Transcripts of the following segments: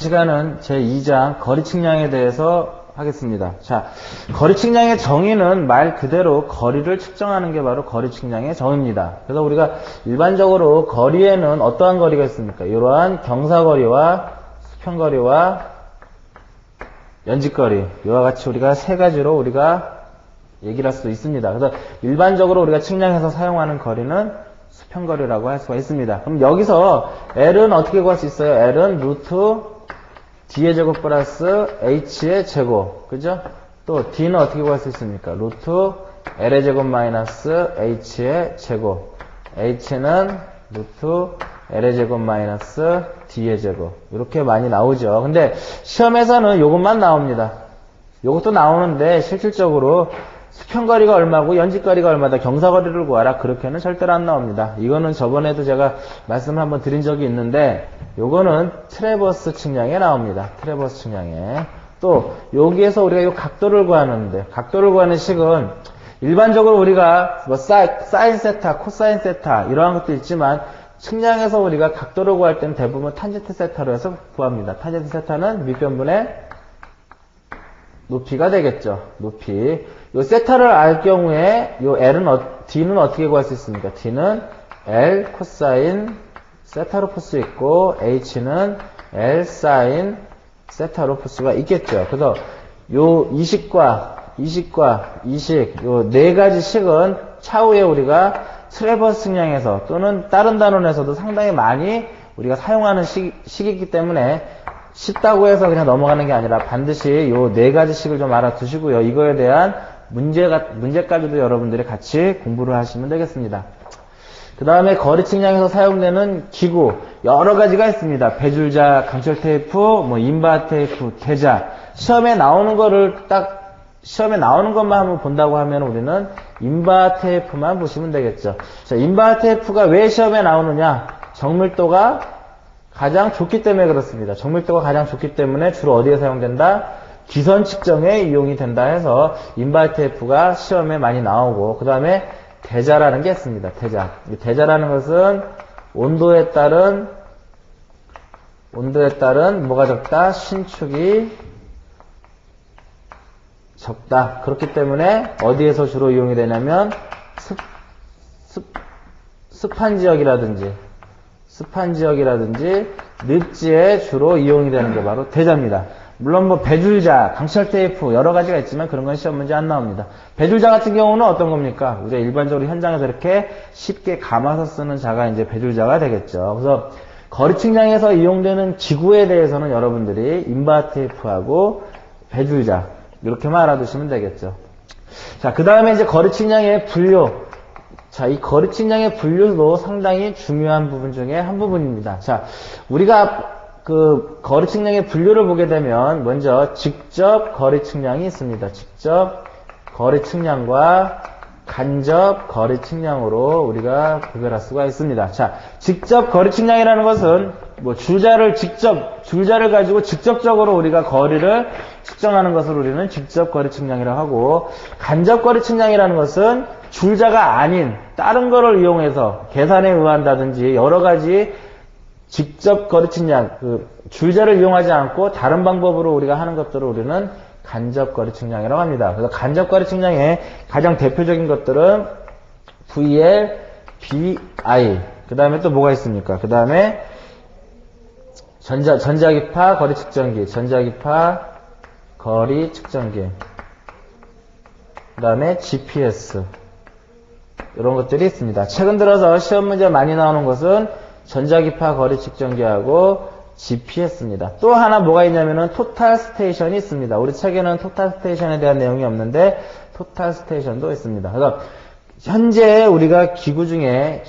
시간은 제2장 거리 측량에 대해서 하겠습니다. 자, 거리 측량의 정의는 말 그대로 거리를 측정하는 게 바로 거리 측량의 정의입니다. 그래서 우리가 일반적으로 거리에는 어떠한 거리가 있습니까? 이러한 경사거리와 수평거리와 연직거리, 이와 같이 우리가 세 가지로 우리가 얘기를 할 수 있습니다. 그래서 일반적으로 우리가 측량해서 사용하는 거리는 수평거리라고 할 수가 있습니다. 그럼 여기서 L은 어떻게 구할 수 있어요? L은 루트 D의 제곱 플러스 H의 제곱. 그죠? 또 D는 어떻게 구할 수 있습니까? 루트 L의 제곱 마이너스 H의 제곱. H는 루트 L의 제곱 마이너스 D의 제곱. 이렇게 많이 나오죠. 근데 시험에서는 이것만 나옵니다. 이것도 나오는데 실질적으로 수평거리가 얼마고 연직거리가 얼마다 경사거리를 구하라 그렇게는 절대로 안 나옵니다. 이거는 저번에도 제가 말씀을 한번 드린 적이 있는데 요거는 트래버스 측량에 나옵니다. 트래버스 측량에. 또 여기에서 우리가 이 각도를 구하는데 각도를 구하는 식은 일반적으로 우리가 뭐 사인 세타, 코사인 세타 이러한 것도 있지만 측량에서 우리가 각도를 구할 때는 대부분 탄젠트 세타로 해서 구합니다. 탄젠트 세타는 밑변분의 높이가 되겠죠. 높이. 요 세타를 알 경우에 요 D는 어떻게 구할 수 있습니까? D는 L 코사인 세타로 풀 수 있고 H는 L 사인 세타로 풀 수가 있겠죠. 그래서 요 이식과 요 네 가지 식은 차후에 우리가 트래버스 측량에서 또는 다른 단원에서도 상당히 많이 우리가 사용하는 식이기 때문에 쉽다고 해서 그냥 넘어가는 게 아니라 반드시 요 네 가지 식을 좀 알아두시고요. 이거에 대한 문제까지도 여러분들이 같이 공부를 하시면 되겠습니다. 그 다음에 거리 측량에서 사용되는 기구 여러 가지가 있습니다. 배줄자, 강철 테이프, 뭐 인바 테이프, 대자. 시험에 나오는 것만 한번 본다고 하면 우리는 인바 테이프만 보시면 되겠죠. 자, 인바 테이프가 왜 시험에 나오느냐? 정밀도가 가장 좋기 때문에 그렇습니다. 정밀도가 가장 좋기 때문에 주로 어디에 사용된다? 기선 측정에 이용이 된다 해서 인바 테이프가 시험에 많이 나오고, 그 다음에 대자라는 게 있습니다. 대자. 이 대자라는 것은 온도에 따른 뭐가 적다? 신축이 적다. 그렇기 때문에 어디에서 주로 이용이 되냐면 습한 지역이라든지 늪지에 주로 이용이 되는 게 바로 대자입니다. 물론 뭐 배줄자, 강철 테이프 여러 가지가 있지만 그런 건 시험 문제 안 나옵니다. 배줄자 같은 경우는 어떤 겁니까? 우리가 일반적으로 현장에서 이렇게 쉽게 감아서 쓰는 자가 이제 배줄자가 되겠죠. 그래서 거리 측량에서 이용되는 기구에 대해서는 여러분들이 인바 테이프하고 배줄자 이렇게만 알아두시면 되겠죠. 자, 그 다음에 이제 거리 측량의 분류. 자, 이 거리 측량의 분류도 상당히 중요한 부분 중에 한 부분입니다. 자, 우리가 그 거리 측량의 분류를 보게 되면 먼저 직접 거리 측량이 있습니다. 직접 거리 측량과 간접 거리 측량으로 우리가 구별할 수가 있습니다. 자, 직접 거리 측량이라는 것은 뭐 줄자를 가지고 직접적으로 우리가 거리를 측정하는 것을 우리는 직접 거리 측량이라고 하고, 간접 거리 측량이라는 것은 줄자가 아닌 다른 거를 이용해서 계산에 의한다든지 여러 가지 직접 거리 측량, 줄자를 이용하지 않고 다른 방법으로 우리가 하는 것들을 우리는 간접 거리 측량이라고 합니다. 그래서 간접 거리 측량의 가장 대표적인 것들은 VL, BI, 그 다음에 또 뭐가 있습니까? 그 다음에 전자기파 거리 측정기, 그 다음에 GPS, 이런 것들이 있습니다. 최근 들어서 시험 문제 많이 나오는 것은 전자기파 거리 측정기하고 GPS입니다. 또 하나 뭐가 있냐면은 토탈 스테이션이 있습니다. 우리 책에는 토탈 스테이션에 대한 내용이 없는데 토탈 스테이션도 있습니다. 그래서 현재 우리가 기구 중에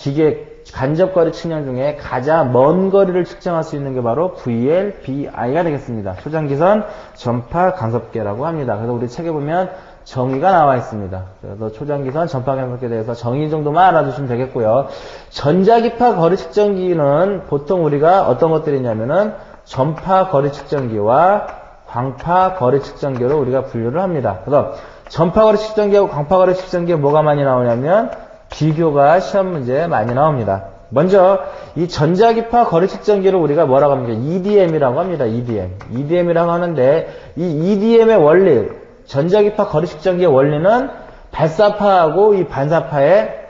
간접 거리 측량 중에 가장 먼 거리를 측정할 수 있는 게 바로 VL, BI가 되겠습니다. 초장기선 전파 간섭계라고 합니다. 그래서 우리 책에 보면 정의가 나와 있습니다. 그래서 초장기선 전파 간섭계에 대해서 정의 정도만 알아두시면 되겠고요. 전자기파 거리 측정기는 보통 우리가 어떤 것들이 있냐면은 전파 거리 측정기와 광파 거리 측정기로 우리가 분류를 합니다. 그래서 전파 거리 측정기하고 광파 거리 측정기에 뭐가 많이 나오냐면 비교가 시험 문제에 많이 나옵니다. 먼저 이 전자기파 거리 측정기를 우리가 뭐라고 합니까? EDM이라고 합니다. EDM이라고 하는데 이 EDM의 원리, 전자기파 거리 측정기의 원리는 발사파하고 이 반사파의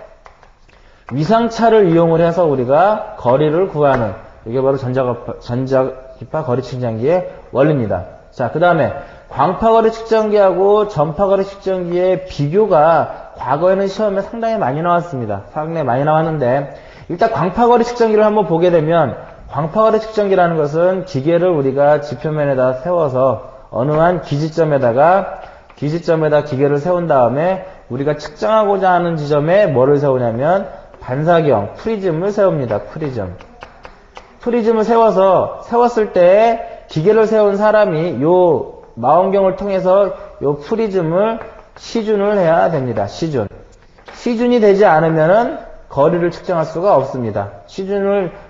위상차를 이용을 해서 우리가 거리를 구하는, 이게 바로 전자기파 거리 측정기의 원리입니다. 자, 그 다음에 광파거리 측정기하고 전파거리 측정기의 비교가 과거에는 시험에 상당히 많이 나왔습니다. 상당히 많이 나왔는데, 일단 광파거리 측정기를 한번 보게 되면, 광파거리 측정기라는 것은 기계를 우리가 지표면에다 세워서 어느 한 기지점에다 기계를 세운 다음에 우리가 측정하고자 하는 지점에 뭐를 세우냐면 반사경, 프리즘을 세웁니다. 프리즘을 세웠을 때 기계를 세운 사람이 요 망원경을 통해서 요 프리즘을 시준을 해야 됩니다. 시준이 되지 않으면은 거리를 측정할 수가 없습니다.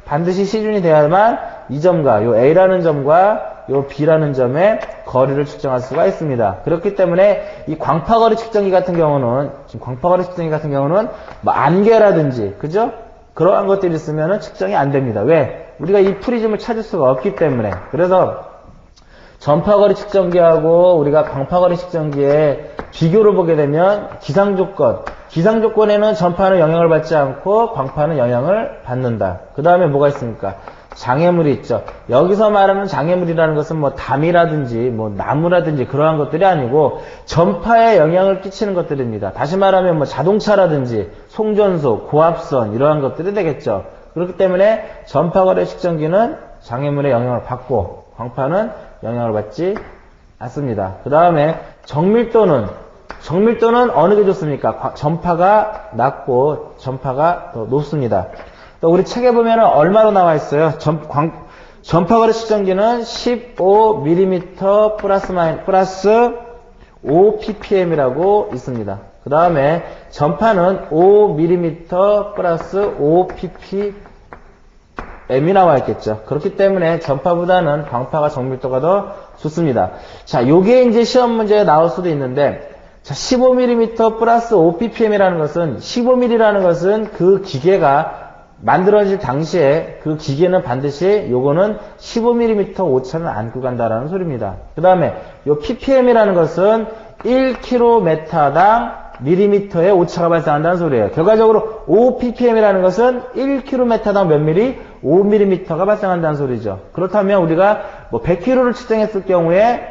반드시 시준이 돼야만 이 점과 요 A라는 점과 요 B라는 점의 거리를 측정할 수가 있습니다. 그렇기 때문에 이 광파거리 측정기 같은 경우는 뭐 안개라든지, 그죠? 그러한 것들이 있으면은 측정이 안 됩니다. 왜? 우리가 이 프리즘을 찾을 수가 없기 때문에. 그래서 전파거리 측정기하고 우리가 광파거리 측정기의 비교를 보게 되면 기상조건에는 전파는 영향을 받지 않고 광파는 영향을 받는다. 그 다음에 뭐가 있습니까? 장애물이 있죠. 여기서 말하는 장애물이라는 것은 뭐 담이라든지 뭐 나무라든지 그러한 것들이 아니고 전파에 영향을 끼치는 것들입니다. 다시 말하면 뭐 자동차라든지 송전소, 고압선 이러한 것들이 되겠죠. 그렇기 때문에 전파거리 측정기는 장애물에 영향을 받고 광파는 영향을 받지 않습니다. 그 다음에 정밀도는 어느 게 좋습니까? 전파가 낮고 전파가 더 높습니다. 또 우리 책에 보면 얼마로 나와 있어요? 전파거리 측정기는 15mm 플러스 5ppm이라고 있습니다. 그 다음에 전파는 5mm 플러스 5ppm이 나와 있겠죠. 그렇기 때문에 전파보다는 광파가 정밀도가 더 좋습니다. 자, 요게 이제 시험 문제에 나올 수도 있는데, 자, 15mm 플러스 5ppm이라는 것은, 15mm라는 것은 그 기계가 만들어질 당시에 그 기계는 반드시 요거는 15mm 오차는 안고 간다라는 소리입니다. 그 다음에 요 ppm이라는 것은 1km당 밀리미터의 오차가 발생한다는 소리예요. 결과적으로 5ppm이라는 것은 1km당 몇 미리? 5mm가 발생한다는 소리죠. 그렇다면 우리가 뭐 100km를 측정했을 경우에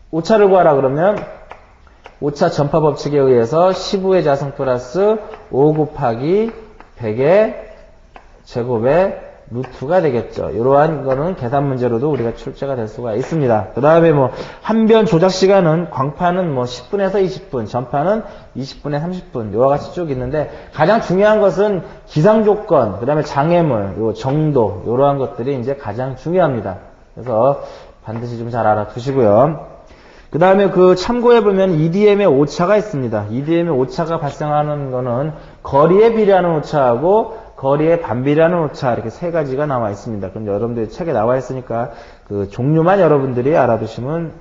오차를 구하라 그러면 오차 전파 법칙에 의해서 15의 자승 플러스 5 곱하기 100의 제곱의 루트가 되겠죠. 이러한 거는 계산 문제로도 우리가 출제가 될 수가 있습니다. 그 다음에 뭐 한변 조작 시간은 광파는 뭐 10분에서 20분, 전파는 20분에 30분 이와 같이 쭉 있는데 가장 중요한 것은 기상 조건, 그 다음에 장애물, 요 정도 이러한 것들이 이제 가장 중요합니다. 그래서 반드시 좀 잘 알아두시고요. 그 다음에 그 참고해 보면 EDM의 오차가 있습니다. EDM의 오차가 발생하는 거는 거리에 비례하는 오차하고 거리에 반비례하는 오차 이렇게 세 가지가 나와 있습니다. 그럼 여러분들이 책에 나와 있으니까 그 종류만 여러분들이 알아두시면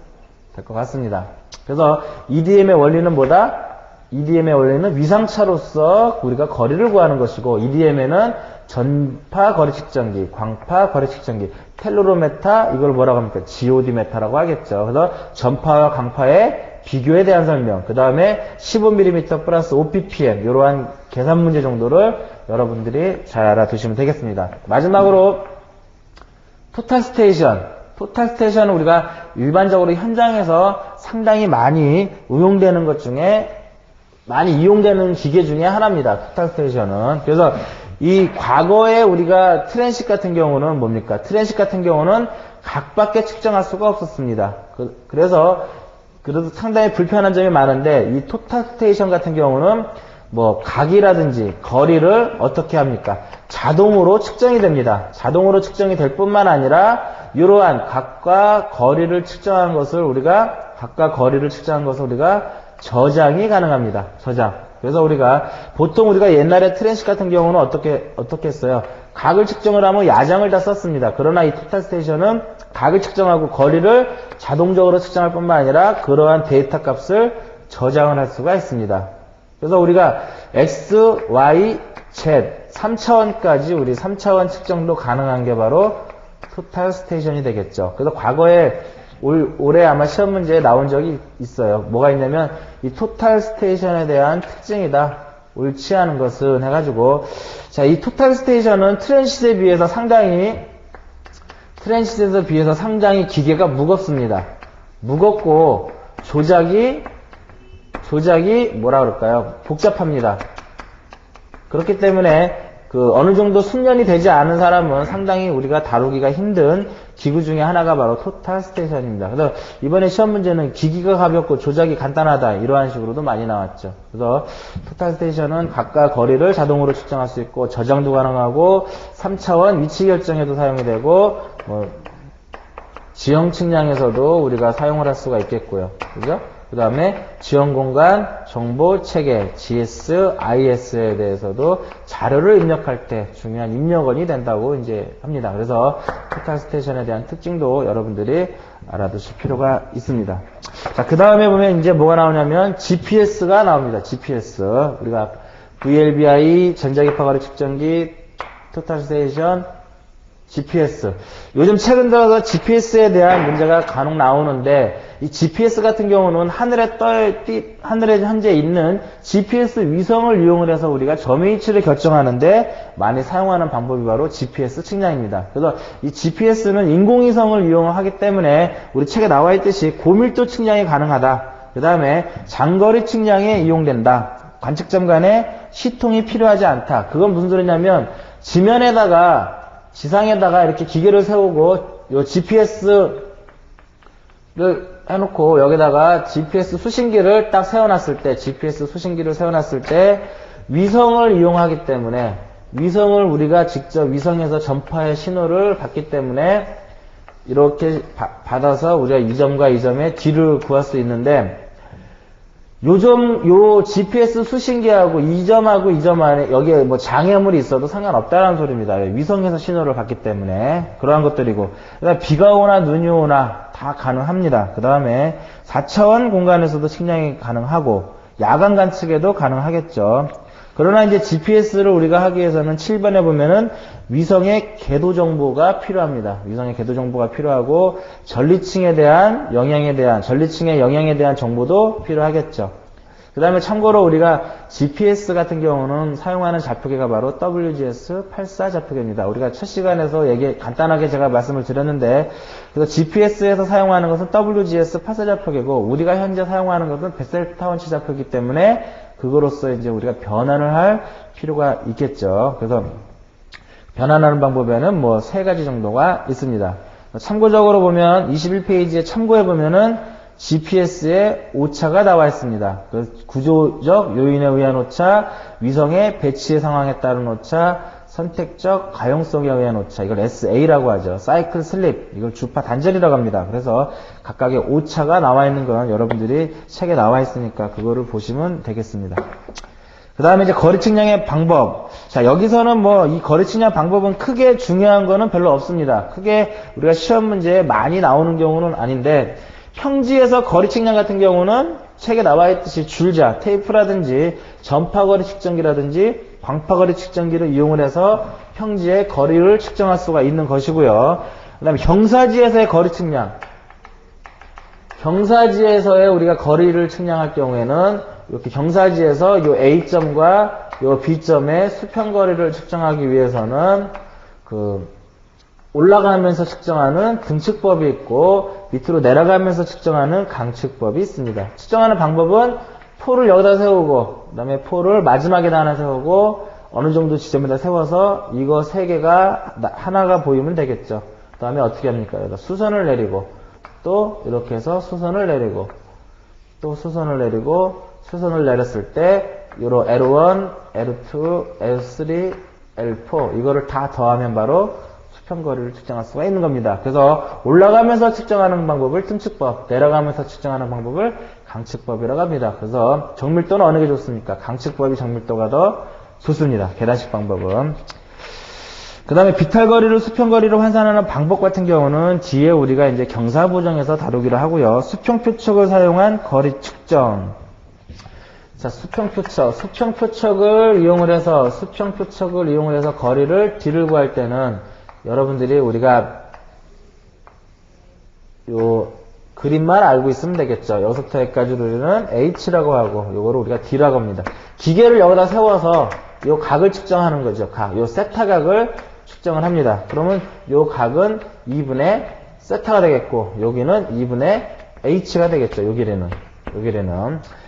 될 것 같습니다. 그래서 EDM의 원리는 뭐다? EDM의 원리는 위상차로서 우리가 거리를 구하는 것이고 EDM에는 전파 거리 측정기, 광파 거리 측정기, 텔루로메타 이걸 뭐라고 합니까? GOD 메타라고 하겠죠. 그래서 전파와 광파의 비교에 대한 설명, 그 다음에 15mm 플러스 5ppm 이러한 계산 문제 정도를 여러분들이 잘 알아두시면 되겠습니다. 마지막으로 토탈 스테이션은 우리가 일반적으로 현장에서 상당히 많이 응용되는 것 중에 많이 이용되는 기계 중에 하나입니다. 토탈 스테이션은. 그래서 이 과거에 우리가 트랜식 같은 경우는 뭡니까? 트랜식 같은 경우는 각밖에 측정할 수가 없었습니다. 그래서 상당히 불편한 점이 많은데 이 토탈 스테이션 같은 경우는 뭐 각이라든지 거리를 어떻게 합니까? 자동으로 측정이 됩니다. 자동으로 측정이 될 뿐만 아니라 이러한 각과 거리를 측정한 것을 우리가 저장이 가능합니다. 그래서 보통 우리가 옛날에 트랜식 같은 경우는 어떻게 했어요? 각을 측정을 하면 야장을 다 썼습니다. 그러나 이 토탈 스테이션은 각을 측정하고 거리를 자동적으로 측정할 뿐만 아니라 그러한 데이터 값을 저장을 할 수가 있습니다. 그래서 우리가 X, Y, Z, 3차원까지 우리 3차원 측정도 가능한 게 바로 토탈 스테이션이 되겠죠. 그래서 과거에 올해 아마 시험 문제에 나온 적이 있어요. 뭐가 있냐면 이 토탈 스테이션에 대한 특징이다. 옳지 않은 것은 해가지고 자, 이 토탈 스테이션은 트랜시트에 비해서 상당히 기계가 무겁습니다. 무겁고 조작이 뭐라 그럴까요? 복잡합니다. 그렇기 때문에 어느 정도 숙련이 되지 않은 사람은 상당히 우리가 다루기가 힘든 기구 중에 하나가 바로 토탈 스테이션입니다. 그래서 이번에 시험 문제는 기기가 가볍고 조작이 간단하다 이러한 식으로도 많이 나왔죠. 그래서 토탈 스테이션은 각각 거리를 자동으로 측정할 수 있고 저장도 가능하고 3차원 위치 결정에도 사용이 되고 지형 측량에서도 우리가 사용을 할 수가 있겠고요. 그죠? 그 다음에 지형 공간, 정보, 체계, GS, IS에 대해서도 자료를 입력할 때 중요한 입력원이 된다고 이제 합니다. 그래서 토탈 스테이션에 대한 특징도 여러분들이 알아두실 필요가 있습니다. 자, 그 다음에 보면 이제 뭐가 나오냐면 GPS가 나옵니다. GPS. 우리가 VLBI, 전자기파거리 측정기, 토탈 스테이션, GPS. 요즘 최근 들어서 GPS에 대한 문제가 간혹 나오는데 이 GPS 같은 경우는 하늘에 현재 있는 GPS 위성을 이용을 해서 우리가 점의 위치를 결정하는데 많이 사용하는 방법이 바로 GPS 측량입니다. 그래서 이 GPS는 인공위성을 이용하기 때문에 우리 책에 나와 있듯이 고밀도 측량이 가능하다. 그 다음에 장거리 측량에 이용된다. 관측점 간에 시통이 필요하지 않다. 그건 무슨 소리냐면 지상에다가 이렇게 기계를 세우고 요 GPS를 해놓고 여기다가 GPS 수신기를 딱 세워놨을 때 위성을 이용하기 때문에 위성을 우리가 직접 위성에서 전파의 신호를 받기 때문에 이렇게 받아서 우리가 이 점과 이 점의 뒤를 구할 수 있는데 요 GPS 수신기하고 이 점하고 이 점 안에 여기에 뭐 장애물이 있어도 상관없다는 소리입니다. 위성에서 신호를 받기 때문에 그러한 것들이고 그다음에 비가 오나 눈이 오나 다 가능합니다. 그 다음에 4차원 공간에서도 측량이 가능하고 야간 관측에도 가능하겠죠. 그러나 이제 GPS를 우리가 하기 위해서는 7번에 보면은 위성의 궤도 정보가 필요합니다. 위성의 궤도 정보가 필요하고 전리층의 영향에 대한 정보도 필요하겠죠. 그 다음에 참고로 우리가 GPS 같은 경우는 사용하는 좌표계가 바로 WGS84 좌표계입니다. 우리가 첫 시간에서 간단하게 제가 말씀을 드렸는데, 그래서 GPS에서 사용하는 것은 WGS84 좌표계고, 우리가 현재 사용하는 것은 베셀타운치 좌표이기 때문에, 그거로서 이제 우리가 변환을 할 필요가 있겠죠. 그래서, 변환하는 방법에는 뭐 3가지 정도가 있습니다. 참고적으로 보면, 21페이지에 참고해 보면은, GPS에 오차가 나와 있습니다. 구조적 요인에 의한 오차, 위성의 배치의 상황에 따른 오차, 선택적 가용성에 의한 오차, 이걸 SA라고 하죠. 사이클 슬립, 이걸 주파 단절이라고 합니다. 그래서 각각의 오차가 나와 있는 건 여러분들이 책에 나와 있으니까 그거를 보시면 되겠습니다. 그 다음에 이제 거리 측량의 방법. 자, 여기서는 뭐 이 거리 측량 방법은 크게 중요한 거는 별로 없습니다. 크게 우리가 시험 문제에 많이 나오는 경우는 아닌데, 평지에서 거리 측량 같은 경우는 책에 나와 있듯이 줄자, 테이프라든지 전파거리 측정기라든지 광파거리 측정기를 이용을 해서 평지의 거리를 측정할 수가 있는 것이고요. 그 다음에 경사지에서의 거리 측량. 경사지에서의 우리가 거리를 측량할 경우에는 이렇게 경사지에서 요 A점과 요 B점의 수평거리를 측정하기 위해서는 올라가면서 측정하는 등측법이 있고 밑으로 내려가면서 측정하는 강측법이 있습니다. 측정하는 방법은 포를 여기다 세우고 그 다음에 포를 마지막에다 하나 세우고 어느 정도 지점에다 세워서 이거 3개가 하나가 보이면 되겠죠. 그 다음에 어떻게 합니까? 여기다 수선을 내리고 또 이렇게 해서 수선을 내리고 또 수선을 내리고 수선을 내렸을 때 요로 L1, L2, L3, L4 이거를 다 더하면 바로 수평거리를 측정할 수가 있는 겁니다. 그래서 올라가면서 측정하는 방법을 등측법, 내려가면서 측정하는 방법을 강측법이라고 합니다. 그래서 정밀도는 어느 게 좋습니까? 강측법이 정밀도가 더 좋습니다. 계단식 방법은. 그 다음에 비탈거리를 수평거리로 환산하는 방법 같은 경우는 뒤에 우리가 이제 경사보정에서 다루기로 하고요. 수평표촉을 사용한 거리 측정. 자, 수평표척을 이용을 해서 거리를 D를 구할 때는 여러분들이 우리가 요 그림만 알고 있으면 되겠죠. 여기서부터 여기까지를 우리는 H라고 하고 요거를 우리가 D라고 합니다. 기계를 여기다 세워서 요 각을 측정하는 거죠. 요 세타각을 측정을 합니다. 그러면 요 각은 2분의 세타가 되겠고 여기는 2분의 H가 되겠죠. 요 길이는.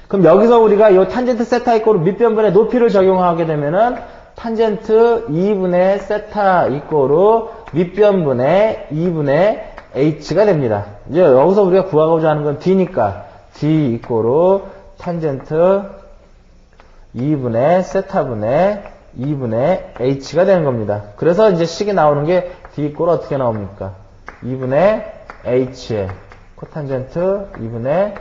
그럼 여기서 우리가 요 탄젠트 세타 이꼬르 밑변분의 높이를 적용하게 되면은 탄젠트 2분의 세타 이꼬르 밑변분의 2분의 H가 됩니다. 이제 여기서 우리가 구하고자 하는 건 D니까 D 이꼬르 탄젠트 2분의 세타분의 2분의 H가 되는 겁니다. 그래서 이제 식이 나오는 게 D 이꼬르 어떻게 나옵니까? 2분의 H에 코탄젠트 2분의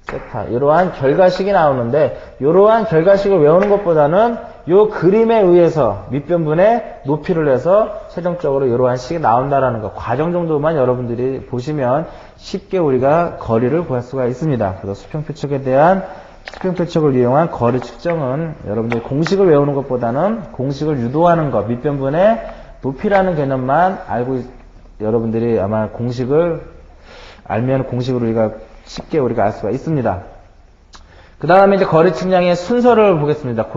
세타. 이러한 결과식이 나오는데, 이러한 결과식을 외우는 것보다는 요 그림에 의해서 밑변분의 높이를 내서 최종적으로 이러한 식이 나온다라는 거. 과정 정도만 여러분들이 보시면 쉽게 우리가 거리를 구할 수가 있습니다. 그래서 수평표척을 이용한 거리 측정은 여러분들이 공식을 외우는 것보다는 공식을 유도하는 것, 밑변분의 높이라는 개념만 알고 여러분들이 아마 공식을 알면 공식으로 쉽게 우리가 알 수가 있습니다. 그 다음에 이제 거리 측량의 순서를 보겠습니다.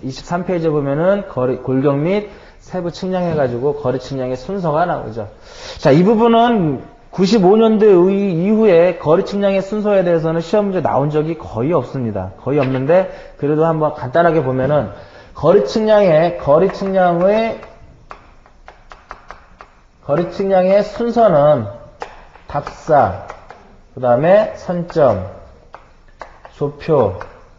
23페이지에 보면은 골격 및 세부 측량해가지고 거리 측량의 순서가 나오죠. 자, 이 부분은 95년도 이후에 거리 측량의 순서에 대해서는 시험 문제 나온 적이 거의 없습니다. 거의 없는데, 그래도 한번 간단하게 보면은 거리 측량의 순서는 답사, 그 다음에 선점, 조표,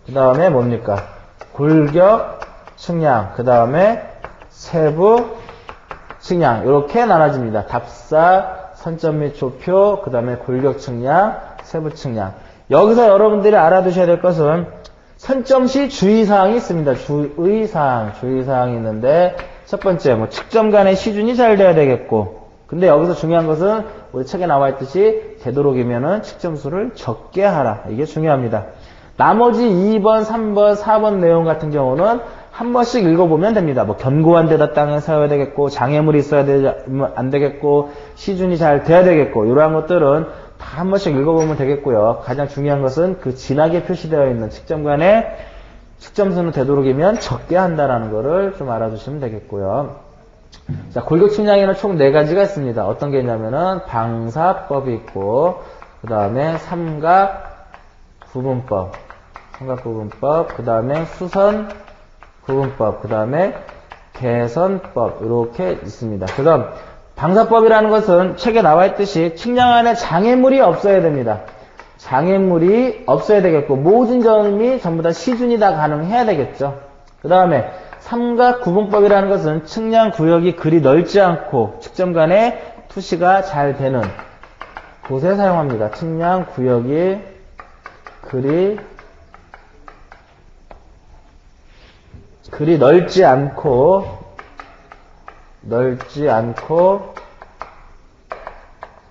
그 다음에 뭡니까? 골격, 측량, 그 다음에 세부, 측량. 이렇게 나눠집니다. 답사, 선점 및 조표, 그 다음에 골격 측량, 세부 측량. 여기서 여러분들이 알아두셔야 될 것은 선점 시 주의사항이 있습니다. 주의사항이 있는데, 첫 번째, 측점 간의 시준이 잘 돼야 되겠고, 근데 여기서 중요한 것은 우리 책에 나와 있듯이 되도록이면은 측점수를 적게 하라. 이게 중요합니다. 나머지 2번, 3번, 4번 내용 같은 경우는 한 번씩 읽어보면 됩니다. 견고한 데다 땅에 세워야 되겠고, 장애물이 있어야 안 되겠고, 시준이 잘 돼야 되겠고, 이러한 것들은 다 한 번씩 읽어보면 되겠고요. 가장 중요한 것은 그 진하게 표시되어 있는 측점 간의 측점수는 되도록이면 적게 한다라는 거를 좀 알아두시면 되겠고요. 자, 골격 측량에는 총 4가지가 있습니다. 어떤 게 있냐면은 방사법이 있고, 그 다음에 삼각구분법, 그 다음에 수선구분법, 그 다음에 개선법, 이렇게 있습니다. 그다음 방사법이라는 것은 책에 나와 있듯이 측량 안에 장애물이 없어야 됩니다. 장애물이 없어야 되겠고, 모든 점이 전부 다 시준이 다 가능해야 되겠죠. 그 다음에 삼각구분법이라는 것은 측량 구역이 그리 넓지 않고 측점 간의 투시가 잘 되는 곳에 사용합니다. 측량 구역이 그리 넓지 않고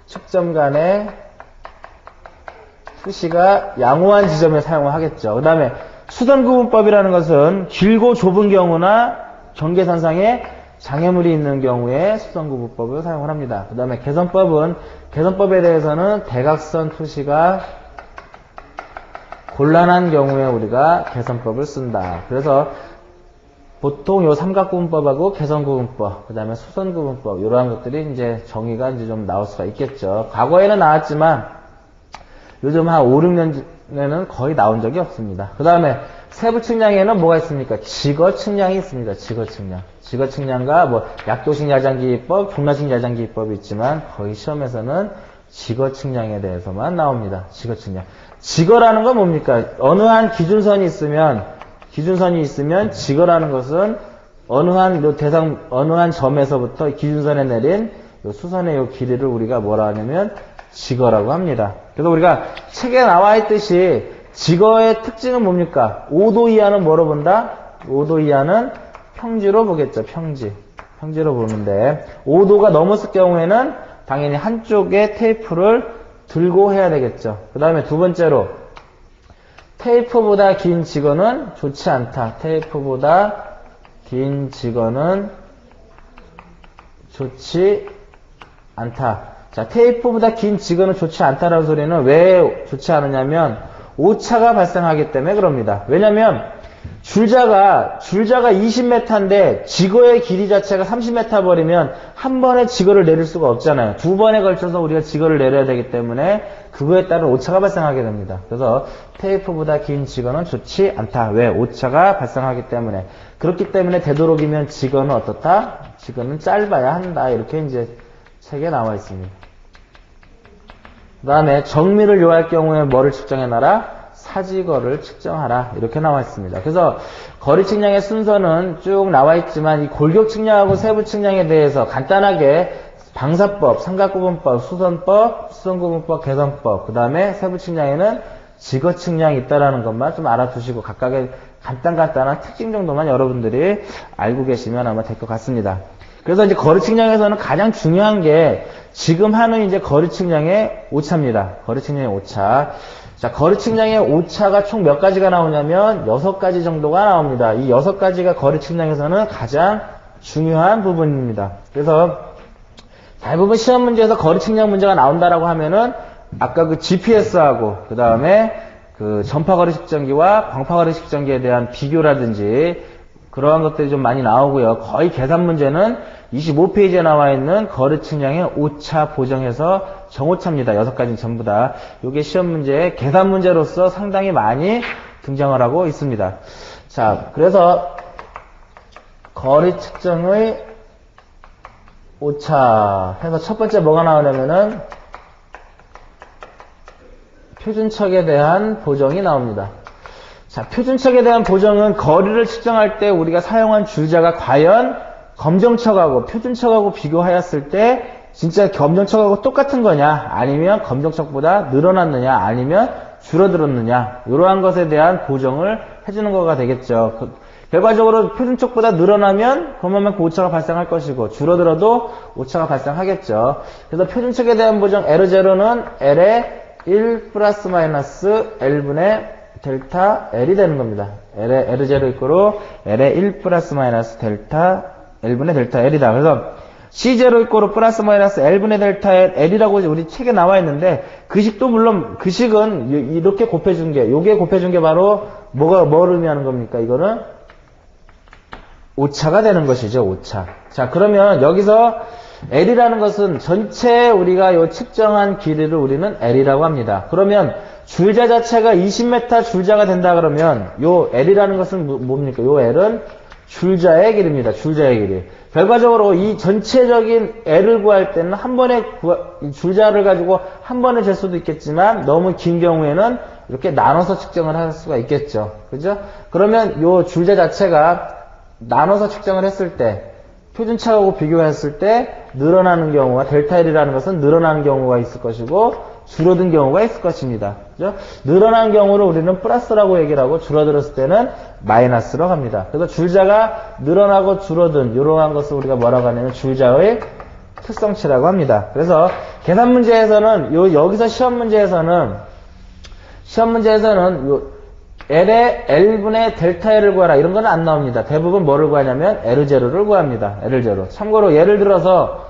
측점 간의 투시가 양호한 지점에 사용을 하겠죠. 그 다음에 수선구분법이라는 것은 길고 좁은 경우나 경계선상에 장애물이 있는 경우에 수선구분법을 사용을 합니다. 그 다음에 개선법에 대해서는 대각선 투시가 곤란한 경우에 우리가 개선법을 쓴다. 그래서 보통 요 삼각구분법하고 개선구분법, 그 다음에 수선구분법, 이러한 것들이 이제 정의가 이제 좀 나올 수가 있겠죠. 과거에는 나왔지만 요즘 한 5, 6년에는 거의 나온 적이 없습니다. 그 다음에 세부 측량에는 뭐가 있습니까? 직거 측량이 있습니다. 직거 측량과 약도식 야장기법, 종나식 야장기법이 있지만 거의 시험에서는 직거 측량에 대해서만 나옵니다. 직거 측량. 직거라는 건 뭡니까? 어느 한 기준선이 있으면 직거라는 것은 어느 한 점에서부터 기준선에 내린 수선의 길이를 우리가 뭐라 하냐면 직거라고 합니다. 그래서 우리가 책에 나와 있듯이 직거의 특징은 뭡니까? 5도 이하는 뭐로 본다? 5도 이하는 평지로 보겠죠. 평지로 보는데 5도가 넘었을 경우에는 당연히 한쪽에 테이프를 들고 해야 되겠죠. 그 다음에 두 번째로 테이프보다 긴 직원은 좋지 않다. 테이프보다 긴 직원은 좋지 않다. 자, 테이프보다 긴 직원은 좋지 않다라는 소리는 왜 좋지 않으냐면 오차가 발생하기 때문에 그럽니다. 왜냐면 줄자가 20m인데 지거의 길이 자체가 30m 버리면 한 번에 지거를 내릴 수가 없잖아요. 두 번에 걸쳐서 우리가 지거를 내려야 되기 때문에 그거에 따른 오차가 발생하게 됩니다. 그래서 테이프보다 긴 지거는 좋지 않다. 왜? 오차가 발생하기 때문에. 그렇기 때문에 되도록이면 지거는 어떻다? 지거는 짧아야 한다. 이렇게 이제 책에 나와 있습니다. 그 다음에 정밀을 요할 경우에 뭐를 측정해놔라? 사지거를 측정하라. 이렇게 나와 있습니다. 그래서 거리 측량의 순서는 쭉 나와 있지만 이 골격 측량하고 세부 측량에 대해서 간단하게 방사법, 삼각구분법, 수선법, 수선구분법, 개선법, 그 다음에 세부 측량에는 지거 측량이 있다라는 것만 좀 알아두시고 각각의 간단한 특징 정도만 여러분들이 알고 계시면 아마 될 것 같습니다. 그래서 이제 거리 측량에서는 가장 중요한 게 지금 하는 이제 거리 측량의 오차입니다. 거리 측량의 오차. 자, 거리 측량의 오차가 총 몇 가지가 나오냐면 6가지 정도가 나옵니다. 이 6가지가 거리 측량에서는 가장 중요한 부분입니다. 그래서 대부분 시험 문제에서 거리 측량 문제가 나온다라고 하면은 아까 그 GPS하고 그 다음에 그 전파거리 측정기와 광파거리 측정기에 대한 비교라든지 그러한 것들이 좀 많이 나오고요. 거의 계산 문제는 25페이지에 나와 있는 거리 측량의 오차 보정해서 정오차입니다. 6가지는 전부 다. 이게 시험 문제의 계산 문제로서 상당히 많이 등장을 하고 있습니다. 자, 그래서 거리 측정의 오차 해서 첫 번째 뭐가 나오냐면은 표준척에 대한 보정이 나옵니다. 자, 표준척에 대한 보정은 거리를 측정할 때 우리가 사용한 줄자가 과연 검정척하고 표준척하고 비교하였을 때 진짜 검정척하고 똑같은 거냐, 아니면 검정척보다 늘어났느냐, 아니면 줄어들었느냐, 이러한 것에 대한 보정을 해주는 거가 되겠죠. 결과적으로 표준척보다 늘어나면 그만큼 오차가 발생할 것이고 줄어들어도 오차가 발생하겠죠. 그래서 표준척에 대한 보정 L0는 L의 1 플러스 마이너스 L분의 델타 L이 되는 겁니다. L0 이꼬로 L의 1 플러스 마이너스 델타 L분의 델타 L이다. 그래서 C0 이꼬로 플러스 마이너스 L분의 델타 L이라고 우리 책에 나와 있는데 그 식도 물론 그 식은 이렇게 곱해준 게 요게 곱해준 게 바로 뭐를 의미하는 겁니까? 이거는 오차가 되는 것이죠. 오차. 자, 그러면 여기서 L이라는 것은 전체 우리가 요 측정한 길이를 우리는 L이라고 합니다. 그러면 줄자 자체가 20m 줄자가 된다 그러면 요 L이라는 것은 뭡니까? 요 L은 줄자의 길이입니다. 줄자의 길이. 결과적으로 이 전체적인 L을 구할 때는 한 번에 줄자를 가지고 한 번에 잴 수도 있겠지만 너무 긴 경우에는 이렇게 나눠서 측정을 할 수가 있겠죠. 그죠? 그러면 요 줄자 자체가 나눠서 측정을 했을 때 표준차하고 비교했을 때 늘어나는 경우가 델타 L이라는 것은 늘어나는 경우가 있을 것이고 줄어든 경우가 있을 것입니다. 그죠? 늘어난 경우를 우리는 플러스라고 얘기를 하고 줄어들었을 때는 마이너스로 갑니다. 그래서 줄자가 늘어나고 줄어든 이러한 것을 우리가 뭐라고 하냐면 줄자의 특성치라고 합니다. 그래서 계산 문제에서는 여기서 시험 문제에서는 L의 L분의 델타 L을 구하라 이런 건 안 나옵니다. 대부분 뭐를 구하냐면 L0를 구합니다. L0. 참고로 예를 들어서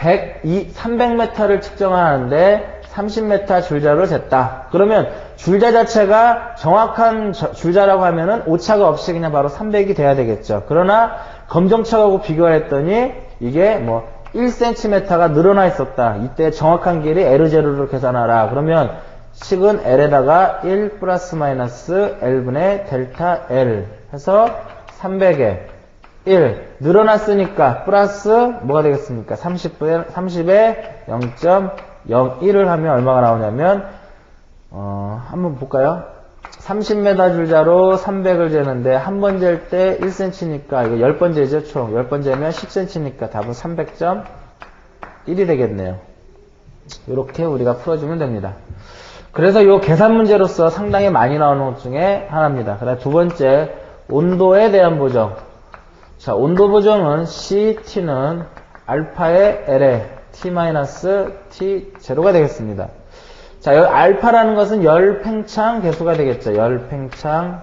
300m를 측정하는데 30m 줄자를 쟀다. 그러면 줄자 자체가 정확한 줄자라고 하면은 오차가 없이 그냥 바로 300이 돼야 되겠죠. 그러나 검정척하고 비교를 했더니 이게 뭐 1cm가 늘어나 있었다. 이때 정확한 길이 L0를 계산하라. 그러면 식은 L에다가 1 플러스 마이너스 L분의 델타 L 해서 300에 1 늘어났으니까 플러스 뭐가 되겠습니까? 30에 0.01을 하면 얼마가 나오냐면 한번 볼까요? 30m 줄자로 300을 재는데 한 번 잴 때 1cm니까 이거 10번 재죠 총 10번 재면 10cm니까 답은 300.1이 되겠네요. 이렇게 우리가 풀어주면 됩니다. 그래서 이 계산 문제로서 상당히 많이 나오는 것 중에 하나입니다. 그다음 두 번째 온도에 대한 보정. 자, 온도 보정은 CT는 알파의 L에 T-T0가 되겠습니다. 자, 여기 알파라는 것은 열팽창 개수가 되겠죠. 열팽창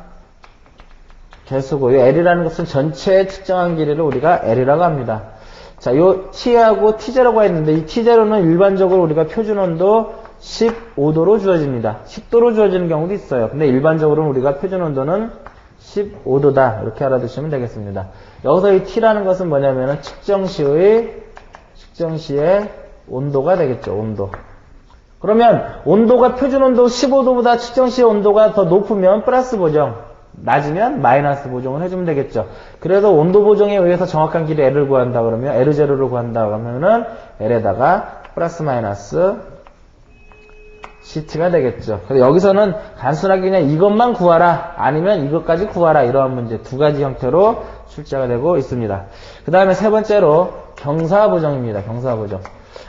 개수고, 이 L이라는 것은 전체의 측정한 길이를 우리가 L이라고 합니다. 자, 요 T하고 T0가 있는데, 이 T0는 일반적으로 우리가 표준 온도 15도로 주어집니다. 10도로 주어지는 경우도 있어요. 근데 일반적으로는 우리가 표준 온도는 15도다. 이렇게 알아두시면 되겠습니다. 여기서 이 T라는 것은 뭐냐면은 측정 시의 온도가 되겠죠. 온도. 그러면 온도가 표준 온도 15도보다 측정 시의 온도가 더 높으면 플러스 보정, 낮으면 마이너스 보정을 해주면 되겠죠. 그래서 온도 보정에 의해서 정확한 길이 L을 구한다 그러면 L0를 구한다 그러면은 L에다가 플러스 마이너스 CT가 되겠죠. 그래서 여기서는 단순하게 그냥 이것만 구하라, 아니면 이것까지 구하라, 이러한 문제 두 가지 형태로 출제가 되고 있습니다. 그 다음에 세 번째로 경사보정입니다. 경사보정.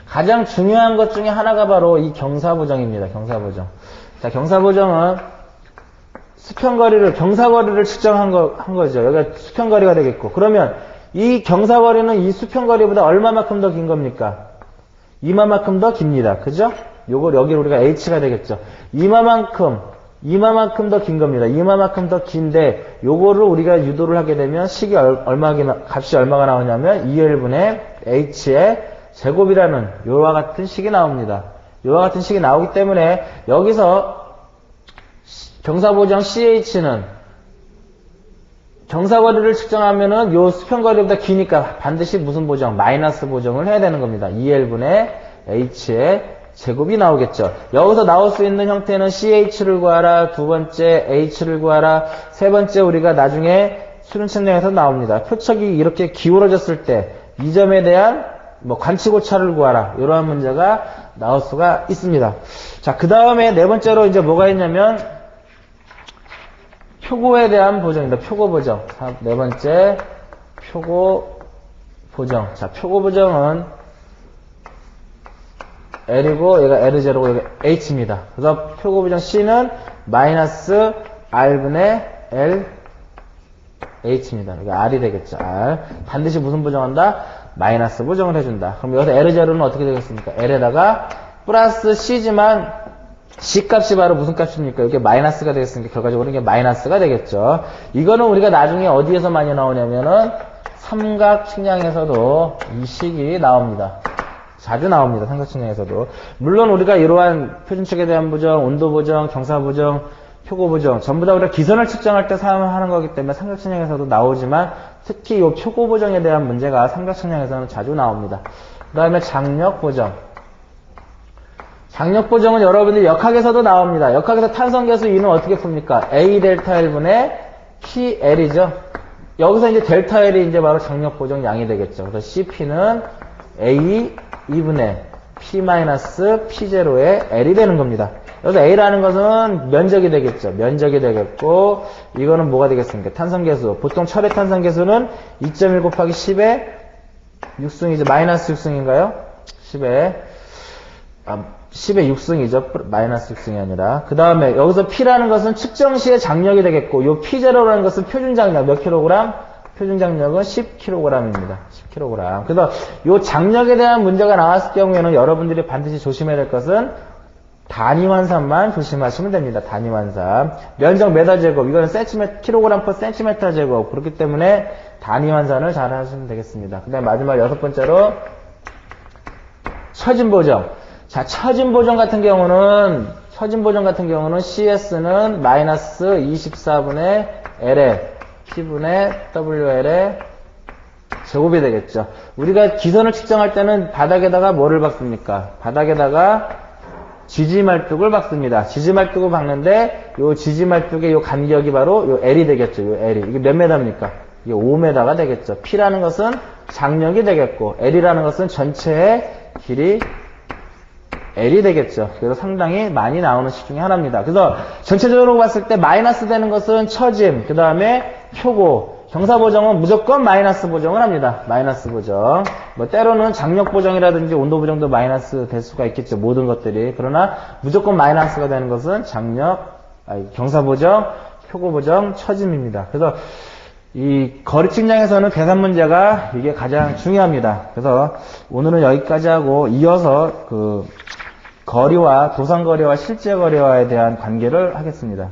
가장 중요한 것 중에 하나가 바로 이 경사보정입니다. 경사보정. 자, 경사보정은 수평거리를, 경사거리를 측정한 거죠. 여기가 수평거리가 되겠고. 그러면 이 경사거리는 이 수평거리보다 얼마만큼 더 긴 겁니까? 이마만큼 더 깁니다. 그죠? 요걸 여기 우리가 H가 되겠죠. 이마만큼 더 긴 겁니다. 이마만큼 더 긴데, 요거를 우리가 유도를 하게 되면 값이 얼마가 나오냐면 2L분의 H의 제곱이라는 요와 같은 식이 나옵니다. 요와 같은 식이 나오기 때문에 여기서 경사보정 CH는 경사거리를 측정하면은 요 수평거리보다 기니까 반드시 무슨 보정? 마이너스 보정을 해야 되는 겁니다. 2L분의 H의 제곱이 나오겠죠. 여기서 나올 수 있는 형태는 CH를 구하라, 두 번째 H를 구하라, 세 번째 우리가 나중에 수능 측량에서 나옵니다. 표척이 이렇게 기울어졌을 때 이 점에 대한 관치고차를 구하라, 이러한 문제가 나올 수가 있습니다. 자, 그 다음에 네 번째로 이제 뭐가 있냐면 표고에 대한 보정입니다. 표고 보정. 네 번째 표고 보정. 자, 표고 보정은 L이고 얘가 L0고 얘가 H입니다. 그래서 표고 보정 C는 마이너스 R분의 L H입니다. 이게 R이 되겠죠. R. 반드시 무슨 보정한다? 마이너스 보정을 해준다. 그럼 여기서 L0는 어떻게 되겠습니까? L에다가 플러스 C지만 C 값이 바로 무슨 값입니까? 이게 마이너스가 되겠으니까 결과적으로 이게 마이너스가 되겠죠. 이거는 우리가 나중에 어디에서 많이 나오냐면은 삼각 측량에서도 이 식이 나옵니다. 자주 나옵니다. 삼각 측량에서도. 물론 우리가 이러한 표준축에 대한 보정, 온도 보정, 경사 보정, 표고 보정 전부 다 우리가 기선을 측정할 때 사용하는 거기 때문에 삼각 측량에서도 나오지만 특히 이 표고 보정에 대한 문제가 삼각 측량에서는 자주 나옵니다. 그 다음에 장력 보정. 장력 보정은 여러분들 역학에서도 나옵니다. 역학에서 탄성계수 E는 어떻게 풉니까? A 델타 L분의 PL이죠. 여기서 이제 델타 L이 이제 바로 장력 보정 양이 되겠죠. 그래서 CP는 A 2분의 P-P0의 L이 되는 겁니다. 여기서 A라는 것은 면적이 되겠죠. 면적이 되겠고, 이거는 뭐가 되겠습니까? 탄성계수. 보통 철의 탄성계수는 2.1 곱하기 10의 6승이죠. 마이너스 6승인가요? 10의 6승이죠. 마이너스 6승이 아니라. 그 다음에 여기서 P라는 것은 측정 시의 장력이 되겠고, 요 P0라는 것은 표준 장력 몇 킬로그램? 표준 장력은 10kg입니다. 10kg. 그래서 요 장력에 대한 문제가 나왔을 경우에는 여러분들이 반드시 조심해야 될 것은 단위 환산만 조심하시면 됩니다. 단위 환산. 면적 메다 제곱. 이거는 kg per cm 제곱. 그렇기 때문에 단위 환산을 잘 하시면 되겠습니다. 그 다음에 마지막 여섯 번째로 처진 보정. 자, 처진 보정 같은 경우는 CS는 마이너스 24분의 LL P분의 WL의 제곱이 되겠죠. 우리가 기선을 측정할 때는 바닥에다가 뭐를 박습니까? 바닥에다가 지지말뚝을 박습니다. 지지말뚝을 박는데 요 지지말뚝의 요 간격이 바로 요 L이 되겠죠. 요 L이. 이게 몇 메다입니까? 이게 5m가 되겠죠. P라는 것은 장력이 되겠고 L이라는 것은 전체의 길이 L이 되겠죠. 그래서 상당히 많이 나오는 식 중에 하나입니다. 그래서 전체적으로 봤을 때 마이너스 되는 것은 처짐, 그 다음에 표고, 경사 보정은 무조건 마이너스 보정을 합니다. 마이너스 보정. 뭐 때로는 장력 보정이라든지 온도 보정도 마이너스 될 수가 있겠죠. 모든 것들이. 그러나 무조건 마이너스가 되는 것은 경사 보정, 표고 보정, 처짐입니다. 그래서 이 거리 측량에서는 계산 문제가 이게 가장 중요합니다. 그래서 오늘은 여기까지 하고 이어서 거리와 도상거리와 실제거리와에 대한 관계를 하겠습니다.